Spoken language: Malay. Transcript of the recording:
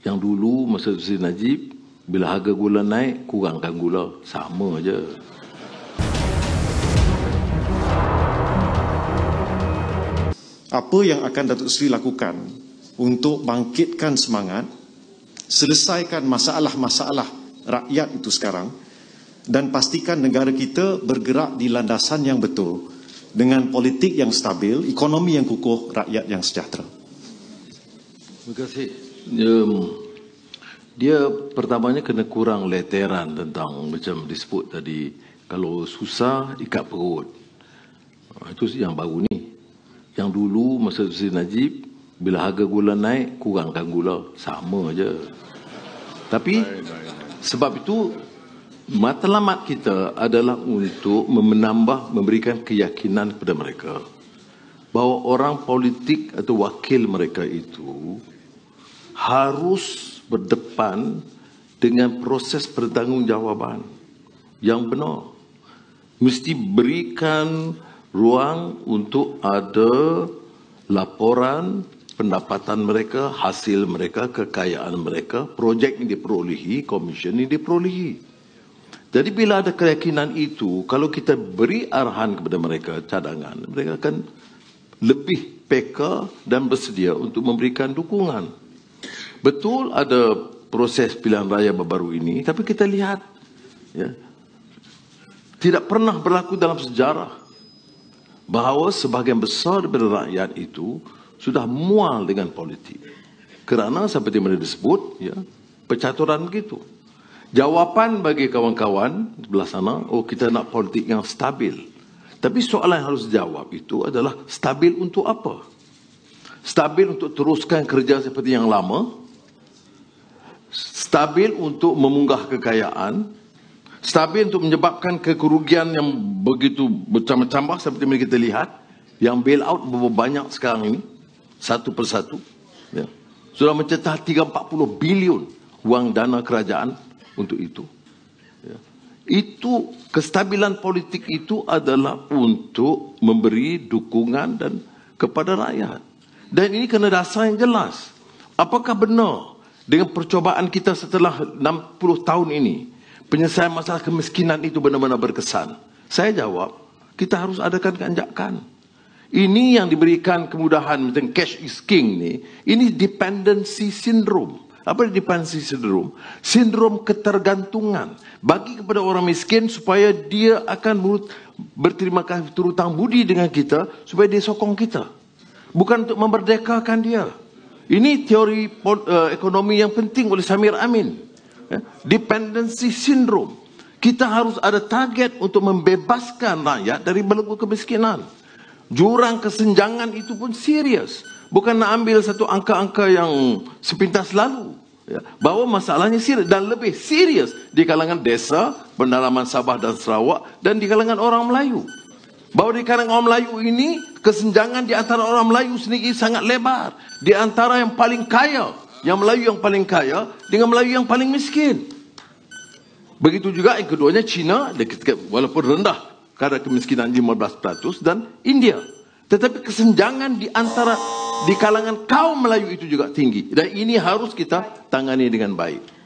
Yang dulu masa Sri Najib, bila harga gula naik, kurangkan gula. Sama aja. Apa yang akan Datuk Seri lakukan untuk bangkitkan semangat, selesaikan masalah-masalah rakyat itu sekarang dan pastikan negara kita bergerak di landasan yang betul dengan politik yang stabil, ekonomi yang kukuh, rakyat yang sejahtera. Terima kasih. Dia pertamanya kena kurang leteran tentang macam disebut tadi, kalau susah ikat perut. Itu yang baru ni. Yang dulu masa Sri Najib, bila harga gula naik, kurangkan gula. Sama aja. Tapi sebab itu matlamat kita adalah untuk memberikan keyakinan kepada mereka bahawa orang politik atau wakil mereka itu harus berdepan dengan proses pertanggungjawaban yang benar. Mesti berikan ruang untuk ada laporan pendapatan mereka, hasil mereka, kekayaan mereka, projek yang diperolehi, komisen yang diperolehi. Jadi bila ada keyakinan itu, kalau kita beri arahan kepada mereka cadangan, mereka akan lebih peka dan bersedia untuk memberikan dukungan. Betul ada proses pilihan raya baru-baru ini, tapi kita lihat, ya, tidak pernah berlaku dalam sejarah bahawa sebahagian besar daripada rakyat itu sudah mual dengan politik. Kerana seperti mana disebut, ya, percaturan begitu. Jawapan bagi kawan-kawan sebelah sana, oh kita nak politik yang stabil. Tapi soalan yang harus dijawab itu adalah stabil untuk apa? Stabil untuk teruskan kerja seperti yang lama? Stabil untuk memunggah kekayaan? Stabil untuk menyebabkan kerugian yang begitu bertambah-tambah seperti yang kita lihat? Yang bailout berapa banyak sekarang ini? Satu persatu. Ya. Sudah mencecah 340 bilion wang dana kerajaan untuk itu. Ya. Itu kestabilan politik itu adalah untuk memberi dukungan dan kepada rakyat. Dan ini kena dasar yang jelas. Apakah benar dengan percobaan kita setelah 60 tahun ini, penyelesaian masalah kemiskinan itu benar-benar berkesan? Saya jawab, kita harus adakan keanjakan. Ini yang diberikan kemudahan macam cash is king ni, ini dependency syndrome. Apa dependency syndrome? Sindrom ketergantungan bagi kepada orang miskin supaya dia akan berterima kasih, berhutang budi dengan kita supaya dia sokong kita. Bukan untuk memerdekakan dia. Ini teori ekonomi yang penting oleh Samir Amin. Dependency syndrome. Kita harus ada target untuk membebaskan rakyat dari belenggu kemiskinan. Jurang kesenjangan itu pun serius. Bukan nak ambil satu angka-angka yang sepintas lalu. Ya, bahawa masalahnya serius dan lebih serius di kalangan desa, pendalaman Sabah dan Sarawak dan di kalangan orang Melayu. Bahawa di kalangan orang Melayu ini, kesenjangan di antara orang Melayu sendiri sangat lebar. Di antara yang paling kaya, yang Melayu yang paling kaya dengan Melayu yang paling miskin. Begitu juga yang keduanya China, walaupun rendah kadar kemiskinan 15% dan India. Tetapi kesenjangan di antara di kalangan kaum Melayu itu juga tinggi. Dan ini harus kita tangani dengan baik.